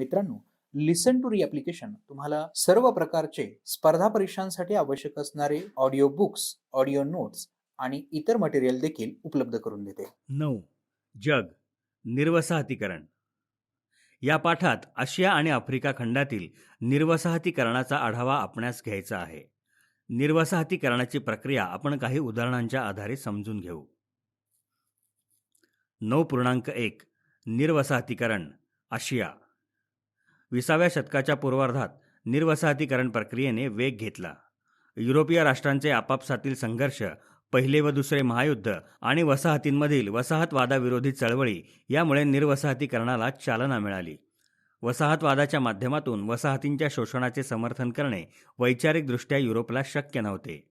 मित्रांनो, लिसन टू री ॲप्लिकेशन तुम्हाला सर्व प्रकारचे स्पर्धा परीक्षांसाठी आवश्यक असणारे ऑडिओ बुक्स, ऑडिओ नोट्स आणि इतर मटेरियल देखील उपलब्ध करून देते. 9. जग निर्वसाहतीकरण. या पाठात आशिया आणि आफ्रिका खंडातील निर्वसाहतीकरणाचा आढावा आपणास घ्यायचा आहे. निर्वसाहतीकरणाची प्रक्रिया आपण काही उदाहरणांच्या आधारे समजून घेऊ. 9.1 निर्वसाहतीकरण आशिया. 20व्या शतकाच्या पूर्वार्धात निर्वसाहतीकरण प्रक्रियेने वेग घेतला. युरोपीय राष्ट्रांचे आपापसातील संघर्ष, पहिले व दुसरे महायुद्ध आणि वसाहतींमधील वसाहतवादाविरोधी चळवळी यामुळे निर्वसाहतीकरणाला चालना मिळाली. वसाहतवादाच्या माध्यमातून वसाहतींच्या शोषणाचे समर्थन करणे वैचारिकदृष्ट्या युरोपला शक्य नव्हते.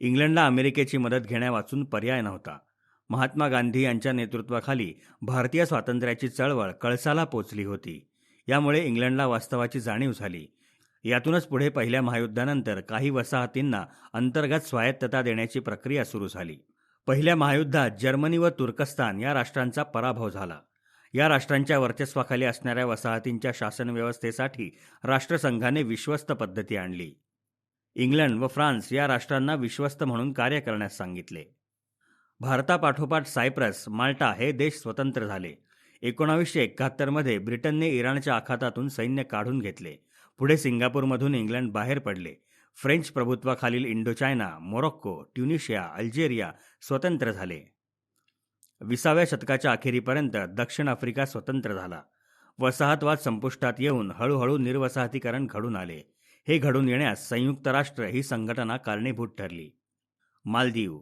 इंग्लंडला अमेरिकेची मदत घेण्यावाचून पर्याय नव्हता. महात्मा गांधी यांच्या नेतृत्वाखाली भारतीय स्वातंत्र्याची चळवळ कळसाला पोचली होती. यामुळे इंग्लंडला वास्तवाची जाणीव झाली. यातूनच पुढे पहिल्या महायुद्धानंतर काही वसाहतींना अंतर्गत स्वायत्तता देण्याची प्रक्रिया सुरू झाली. पहिल्या महायुद्धात जर्मनी व तुर्कस्तान या राष्ट्रांचा पराभव झाला. या राष्ट्रांच्या वर्चस्वाखाली असणाऱ्या वसाहतींच्या शासन व्यवस्थेसाठी राष्ट्रसंघाने विश्वस्त पद्धती आणली. इंग्लंड व फ्रान्स या राष्ट्रांना विश्वस्त म्हणून कार्य करण्यास सांगितले. भारतापाठोपाठ सायप्रस, माल्टा हे देश स्वतंत्र झाले. 1971 ब्रिटनने इराणच्या आखातातून सैन्य काढून घेतले. पुढे सिंगापूरमधून इंग्लंड बाहेर पडले. फ्रेंच प्रभुत्वाखालील इंडोचायना, मोरोक्को, ट्युनिशिया, अल्जेरिया स्वतंत्र झाले. 20व्या शतकाच्या अखेरीपर्यंत दक्षिण आफ्रिका स्वतंत्र झाला. वसाहतवाद संपुष्टात येऊन हळूहळू निर्वसाहतीकरण घडून आले. हे घडून येण्यास संयुक्त राष्ट्र ही संघटना कारणीभूत ठरली. मालदीव.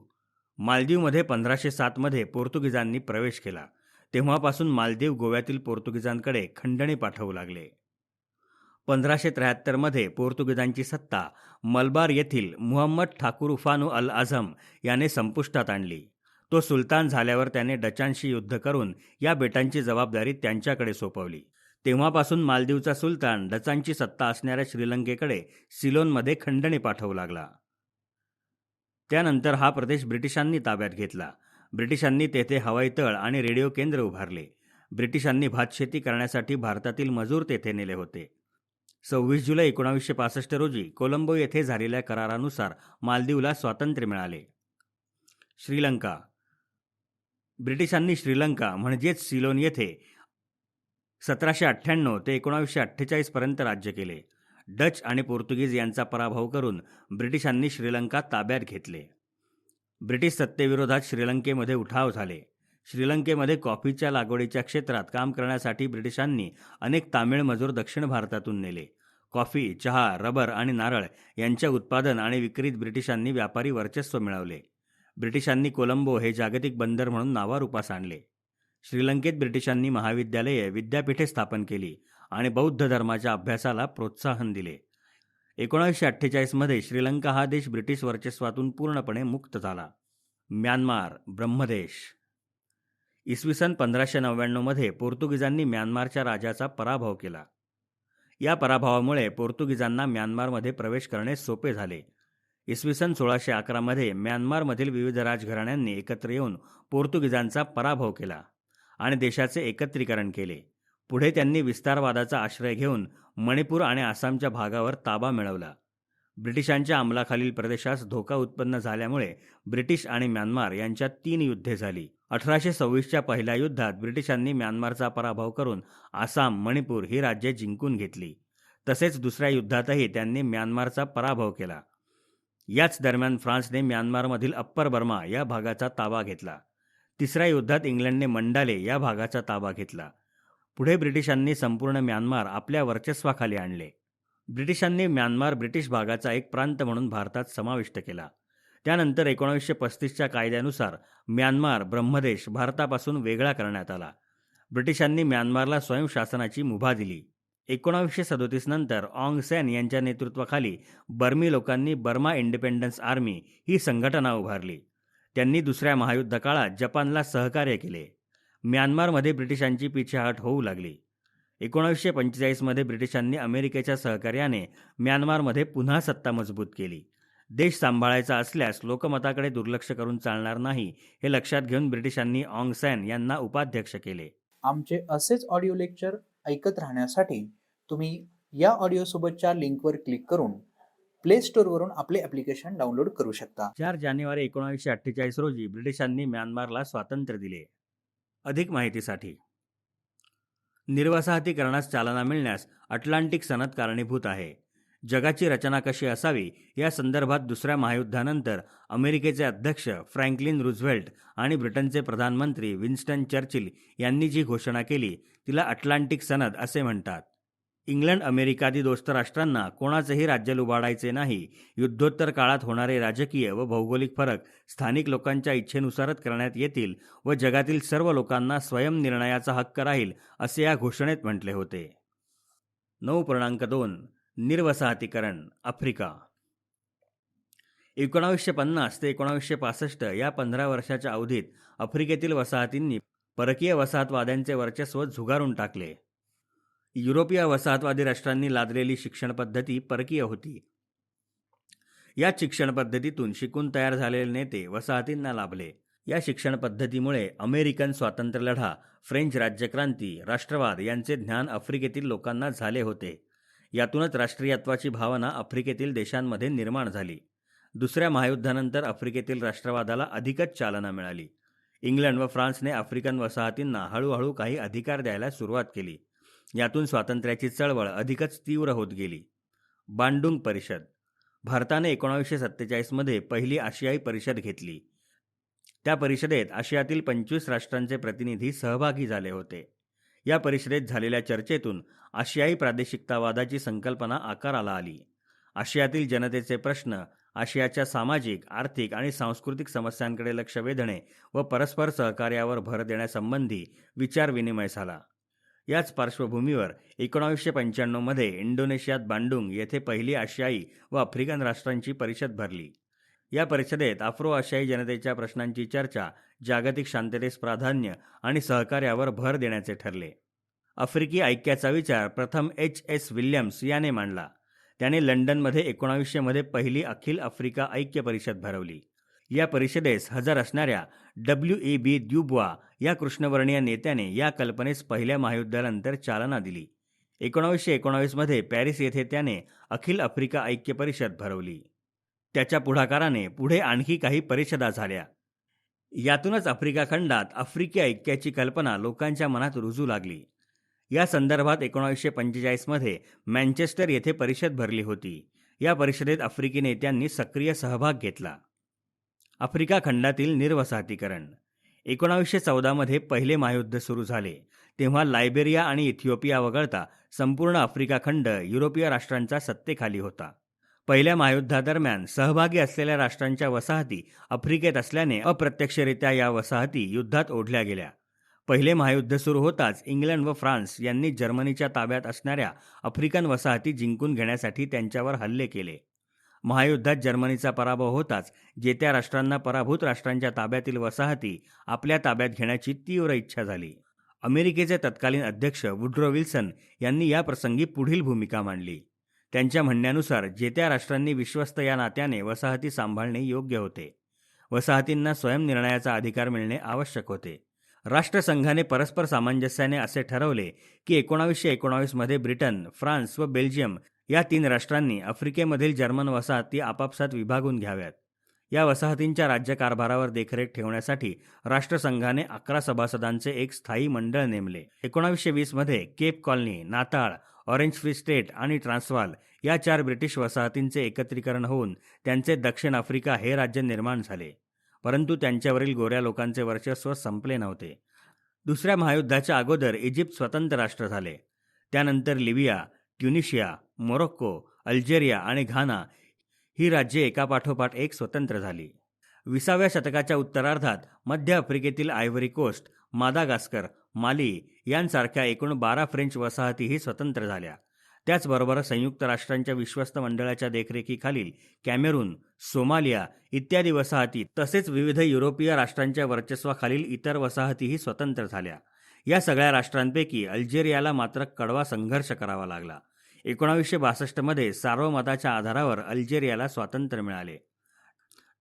मालदीवमध्ये 1507 पोर्तुगीजांनी प्रवेश केला. तेव्हापासून मालदीव गोव्यातील पोर्तुगीजांकडे खंडणी पाठवू लागले. 1573 पोर्तुगीजांची सत्ता मलबार येथील मुहम्मद ठाकुरुफानू अल आझम याने संपुष्टात आणली. तो सुलतान झाल्यावर त्याने डचांशी युद्ध करून या बेटांची जबाबदारी त्यांच्याकडे सोपवली. तेव्हापासून मालदीवचा सुलतान डचांची सत्ता असणाऱ्या श्रीलंकेकडे सिलोनमध्ये खंडणी पाठवू लागला. त्यानंतर हा प्रदेश ब्रिटिशांनी ताब्यात घेतला. ब्रिटिशांनी तेथे हवाई तळ आणि रेडिओ केंद्र उभारले. ब्रिटिशांनी भातशेती करण्यासाठी भारतातील मजूर तेथे नेले होते. 26 जुलै 1965 रोजी कोलंबो येथे झालेल्या करारानुसार मालदीवला स्वातंत्र्य मिळाले. श्रीलंका. ब्रिटिशांनी श्रीलंका म्हणजेच सिलोन येथे 1798 ते 1948 पर्यंत राज्य केले. डच आणि पोर्तुगीज यांचा पराभव करून ब्रिटिशांनी श्रीलंका ताब्यात घेतले. ब्रिटिश सत्तेविरोधात श्रीलंकेमध्ये उठाव झाले. श्रीलंकेमध्ये कॉफीच्या लागवडीच्या क्षेत्रात काम करण्यासाठी ब्रिटिशांनी अनेक तामिळ मजूर दक्षिण भारतातून नेले. कॉफी, चहा, रबर आणि नारळ यांच्या उत्पादन आणि विक्रीत ब्रिटिशांनी व्यापारी वर्चस्व मिळवले. ब्रिटिशांनी कोलंबो हे जागतिक बंदर म्हणून नावारूपास आणले. श्रीलंकेत ब्रिटिशांनी महाविद्यालये, विद्यापीठे स्थापन केली आणि बौद्ध धर्माच्या अभ्यासाला प्रोत्साहन दिले. 1948 श्रीलंका हा देश ब्रिटिश वर्चस्वातून पूर्णपणे मुक्त झाला. म्यानमार, ब्रह्मदेश. इसवी सन 1599 पोर्तुगीजांनी म्यानमारच्या राजाचा पराभव केला. या पराभवामुळे पोर्तुगीजांना म्यानमारमध्ये प्रवेश करणे सोपे झाले. इसवी सन 1611 म्यानमारमधील विविध राजघराण्यांनी एकत्र येऊन पोर्तुगीजांचा पराभव केला आणि देशाचे एकत्रीकरण केले. पुढे त्यांनी विस्तारवादाचा आश्रय घेऊन मणिपूर आणि आसामच्या भागावर ताबा मिळवला. ब्रिटिशांच्या अंमलाखालील प्रदेशास धोका उत्पन्न झाल्यामुळे ब्रिटिश आणि म्यानमार यांच्यात 3 युद्धे झाली. 1826च्या पहिल्या युद्धात ब्रिटिशांनी म्यानमारचा पराभव करून आसाम, मणिपूर ही राज्ये जिंकून घेतली. तसेच दुसऱ्या युद्धातही त्यांनी म्यानमारचा पराभव केला. याच दरम्यान फ्रान्सने म्यानमारमधील अप्पर बर्मा या भागाचा ताबा घेतला. तिसऱ्या युद्धात इंग्लंडने मंडाले या भागाचा ताबा घेतला. पुढे ब्रिटिशांनी संपूर्ण म्यानमार आपल्या वर्चस्वाखाली आणले. ब्रिटिशांनी म्यानमार ब्रिटिश भागाचा एक प्रांत म्हणून भारतात समाविष्ट केला. त्यानंतर 1935च्या कायद्यानुसार म्यानमार, ब्रह्मदेश भारतापासून वेगळा करण्यात आला. ब्रिटिशांनी म्यानमारला स्वयंशासनाची मुभा दिली. 1937 नंतर ऑंग सॅन यांच्या नेतृत्वाखाली बर्मी लोकांनी बर्मा इंडिपेंडन्स आर्मी ही संघटना उभारली. त्यांनी दुसऱ्या महायुद्धकाळात जपानला सहकार्य केले. म्यानमारमध्ये ब्रिटिशांची पिछेहाट होऊ लागली. 1945 ब्रिटिशांनी अमेरिकेच्या सहकार्याने म्यानमारमध्ये पुन्हा सत्ता मजबूत केली. देश सांभाळायचा असल्यास लोकमताकडे दुर्लक्ष करून चालणार नाही हे लक्षात घेऊन ब्रिटिशांनी ऑंग सॅन यांना उपाध्यक्ष केले. आमचे असेच ऑडिओ लेक्चर ऐकत राहण्यासाठी तुम्ही या ऑडिओसोबतच्या लिंकवर क्लिक करून प्ले स्टोअरवरून आपले ॲप्लिकेशन डाउनलोड करू शकता. 4 जानेवारी 1948 रोजी ब्रिटिशांनी म्यानमारला स्वातंत्र्य दिले. अधिक माहितीसाठी निर्वसाहतीकरणास चालना मिळण्यास अटलांटिक सनद कारणीभूत आहे. जगाची रचना कशी असावी या संदर्भात दुसऱ्या महायुद्धानंतर अमेरिकेचे अध्यक्ष फ्रँकलिन रूझवेल्ट आणि ब्रिटनचे प्रधानमंत्री विन्स्टन चर्चिल यांनी जी घोषणा केली तिला अटलांटिक सनद असे म्हणतात. इंग्लंड अमेरिकादी दोस्त राष्ट्रांना कोणाचेही राज्य लुबाडायचे नाही, युद्धोत्तर काळात होणारे राजकीय व भौगोलिक फरक स्थानिक लोकांच्या इच्छेनुसारच करण्यात येतील व जगातील सर्व लोकांना स्वयंनिर्णयाचा हक्क राहील असे या घोषणेत म्हटले होते. 9.2 निर्वसाहतीकरण आफ्रिका 1950 ते 1965 या 15 वर्षाच्या अवधीत आफ्रिकेतील वसाहतींनी परकीय वसाहतवाद्यांचे वर्चस्व झुगारून टाकले. युरोपीय वसाहतवादी राष्ट्रांनी लादलेली शिक्षण पद्धती परकीय होती. या शिक्षण पद्धतीतून शिकून तयार झालेले नेते वसाहतींना लाभले. या शिक्षण पद्धतीमुळे अमेरिकन स्वातंत्र्य लढा, फ्रेंच राज्यक्रांती, राष्ट्रवाद यांचे ज्ञान आफ्रिकेतील लोकांना झाले होते. यातूनच राष्ट्रीयत्वाची भावना आफ्रिकेतील देशांमध्ये निर्माण झाली. दुसऱ्या महायुद्धानंतर आफ्रिकेतील राष्ट्रवादाला अधिकच चालना मिळाली. इंग्लंड व फ्रान्सने आफ्रिकन वसाहतींना हळूहळू काही अधिकार द्यायला सुरुवात केली. यातून स्वातंत्र्याची चळवळ अधिकच तीव्र होत गेली. बांडुंग परिषद भारताने 1947 मध्ये पहिली आशियाई परिषद घेतली. त्या परिषदेत आशियातील 25 राष्ट्रांचे प्रतिनिधी सहभागी झाले होते. या परिषदेत झालेल्या चर्चेतून आशियाई प्रादेशिकतावादाची संकल्पना आकाराला आली. आशियातील जनतेचे प्रश्न, आशियाच्या सामाजिक, आर्थिक आणि सांस्कृतिक समस्यांकडे लक्ष वेधणे व परस्पर सहकार्यावर भर देण्यासंबंधी विचारविनिमय झाला. याच पार्श्वभूमीवर 1995 मध्ये इंडोनेशियात बांडुंग येथे पहिली आशियाई व आफ्रिकन राष्ट्रांची परिषद भरली. या परिषदेत आफ्रो आशियाई जनतेच्या प्रश्नांची चर्चा जागतिक शांततेस प्राधान्य आणि सहकार्यावर भर देण्याचे ठरले. आफ्रिकी ऐक्याचा विचार प्रथम H.S. विल्यम्स याने मांडला. त्याने लंडनमध्ये 1900 मध्ये पहिली अखिल आफ्रिका ऐक्य परिषद भरवली. या परिषदेस हजर असणाऱ्या W.E.B. द्युबॉ या कृष्णवर्णीय नेत्याने या कल्पनेस पहिल्या महायुद्धानंतर चालना दिली. 1919 मध्ये पॅरिस येथे त्याने अखिल आफ्रिका ऐक्य परिषद भरवली. त्याच्या पुढाकाराने पुढे आणखी काही परिषदा झाल्या. यातूनच आफ्रिका खंडात आफ्रिकी ऐक्याची कल्पना लोकांच्या मनात रुजू लागली. या संदर्भात 1945 मध्ये मँचेस्टर येथे परिषद भरली होती. या परिषदेत आफ्रिकी नेत्यांनी सक्रिय सहभाग घेतला. आफ्रिका खंडातील निर्वसाहतीकरण 1914 मध्ये पहिले महायुद्ध सुरू झाले. तेव्हा लायबेरिया आणि इथिओपिया वगळता संपूर्ण आफ्रिका खंड युरोपीय राष्ट्रांच्या सत्तेखाली होता. पहिल्या महायुद्धादरम्यान सहभागी असलेल्या राष्ट्रांच्या वसाहती आफ्रिकेत असल्याने अप्रत्यक्षरित्या या वसाहती युद्धात ओढल्या गेल्या. पहिले महायुद्ध सुरू होताच इंग्लंड व फ्रान्स यांनी जर्मनीच्या ताब्यात असणाऱ्या आफ्रिकन वसाहती जिंकून घेण्यासाठी त्यांच्यावर हल्ले केले. महायुद्धात जर्मनीचा पराभव होताच जेत्या राष्ट्रांना पराभूत राष्ट्रांच्या ताब्यातील वसाहती आपल्या ताब्यात घेण्याची तीव्र इच्छा झाली. अमेरिकेचे तत्कालीन अध्यक्ष वुड्रो विल्सन यांनी या प्रसंगी पुढील भूमिका मांडली. त्यांच्या म्हणण्यानुसार जेत्या राष्ट्रांनी विश्वस्त या नात्याने वसाहती सांभाळणे योग्य होते. वसाहतींना स्वयंनिर्णयाचा अधिकार मिळणे आवश्यक होते. राष्ट्रसंघाने परस्पर सामंजस्याने असे ठरवले की 1919 मध्ये ब्रिटन, फ्रान्स व बेल्जियम या 3 राष्ट्रांनी आफ्रिकेमधील जर्मन वसाहती आपापसात विभागून घ्याव्यात. या वसाहतींच्या राज्यकारभारावर देखरेख ठेवण्यासाठी राष्ट्रसंघाने 11 सभासदांचे एक स्थायी मंडळ नेमले. 1920 मध्ये केप कॉलनी, नाताळ, ऑरेंज फ्री स्टेट आणि ट्रान्सवाल या 4 ब्रिटिश वसाहतींचे एकत्रीकरण होऊन त्यांचे दक्षिण आफ्रिका हे राज्य निर्माण झाले. परंतु त्यांच्यावरील गोऱ्या लोकांचे वर्चस्व संपले नव्हते. दुसऱ्या महायुद्धाच्या अगोदर इजिप्त स्वतंत्र राष्ट्र झाले. त्यानंतर लिबिया, ट्युनिशिया, मोरोक्को, अल्जेरिया आणि घाना ही राज्ये एकापाठोपाठ एक स्वतंत्र झाली. 20व्या शतकाच्या उत्तरार्धात मध्य आफ्रिकेतील आयव्हरी कोस्ट, मादागास्कर, माली यांसारख्या एकूण 12 फ्रेंच वसाहतीही स्वतंत्र झाल्या. त्याचबरोबर संयुक्त राष्ट्रांच्या विश्वस्त मंडळाच्या देखरेखीखालील कॅमेरून, सोमालिया इत्यादी वसाहती तसेच विविध युरोपीय राष्ट्रांच्या वर्चस्वाखालील इतर वसाहतीही स्वतंत्र झाल्या. या सगळ्या राष्ट्रांपैकी अल्जेरियाला मात्र कडवा संघर्ष करावा लागला. 1962 मध्ये सार्वमताच्या आधारावर अल्जेरियाला स्वातंत्र्य मिळाले.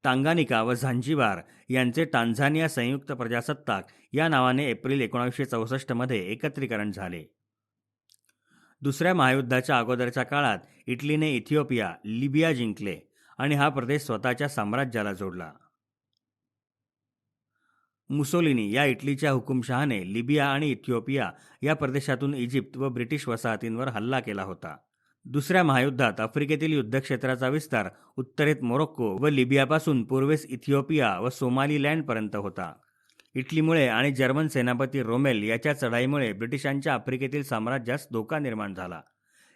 टांगानिका व झांजिबार यांचे टांझानिया संयुक्त प्रजासत्ताक या नावाने एप्रिल 1964 मध्ये एकत्रीकरण झाले. दुसऱ्या महायुद्धाच्या अगोदरच्या काळात इटलीने इथिओपिया, लिबिया जिंकले आणि हा प्रदेश स्वतःच्या साम्राज्याला जोडला. मुसोलिनी या इटलीच्या हुकुमशहाने लिबिया आणि इथिओपिया या प्रदेशातून इजिप्त व ब्रिटिश वसाहतींवर हल्ला केला होता. दुसऱ्या महायुद्धात आफ्रिकेतील युद्धक्षेत्राचा विस्तार उत्तरेत मोरोक्को व लिबियापासून पूर्वेस इथिओपिया व सोमालीलँडपर्यंत होता. इटलीमुळे आणि जर्मन सेनापती रोमेल याच्या चढाईमुळे ब्रिटिशांच्या आफ्रिकेतील साम्राज्यास धोका निर्माण झाला.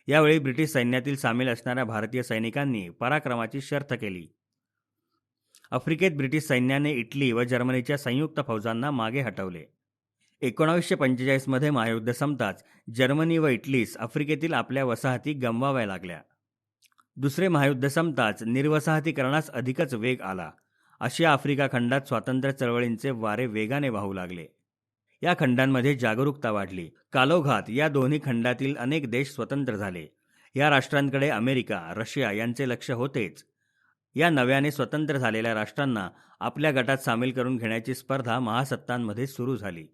यावेळी ब्रिटिश सैन्यातील सामील असणाऱ्या भारतीय सैनिकांनी पराक्रमाची शर्थ केली. आफ्रिकेत ब्रिटिश सैन्याने इटली व जर्मनीच्या संयुक्त फौजांना मागे हटवले. 1945 मध्ये महायुद्ध संपताच जर्मनी व इटलीस आफ्रिकेतील आपल्या वसाहती गमवाव्या लागल्या. दुसरे महायुद्ध संपताच निर्वसाहतीकरणास अधिकच वेग आला. आशिया आफ्रिका खंडात स्वातंत्र्य चळवळींचे वारे वेगाने वाहू लागले. या खंडांमध्ये जागरूकता वाढली. कालोघात या दोन्ही खंडातील अनेक देश स्वतंत्र झाले. या राष्ट्रांकडे अमेरिका, रशिया यांचे लक्ष होतेच. या नव्याने स्वतंत्र झालेल्या राष्ट्रांना आपल्या गटात सामील करून घेण्याची स्पर्धा महासत्तांमध्ये सुरू झाली.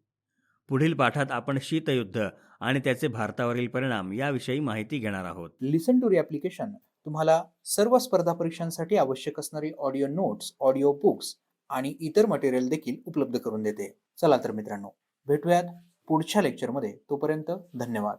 पुढील पाठात आपण शीतयुद्ध आणि त्याचे भारतावरील परिणाम याविषयी माहिती घेणार आहोत. लिसन टू ॲप्लिकेशन तुम्हाला सर्व स्पर्धा परीक्षांसाठी आवश्यक असणारी ऑडिओ नोट्स, ऑडिओ बुक्स आणि इतर मटेरियल देखील उपलब्ध करून देते. चला तर मित्रांनो, भेटूयात पुढच्या लेक्चरमध्ये. तोपर्यंत धन्यवाद.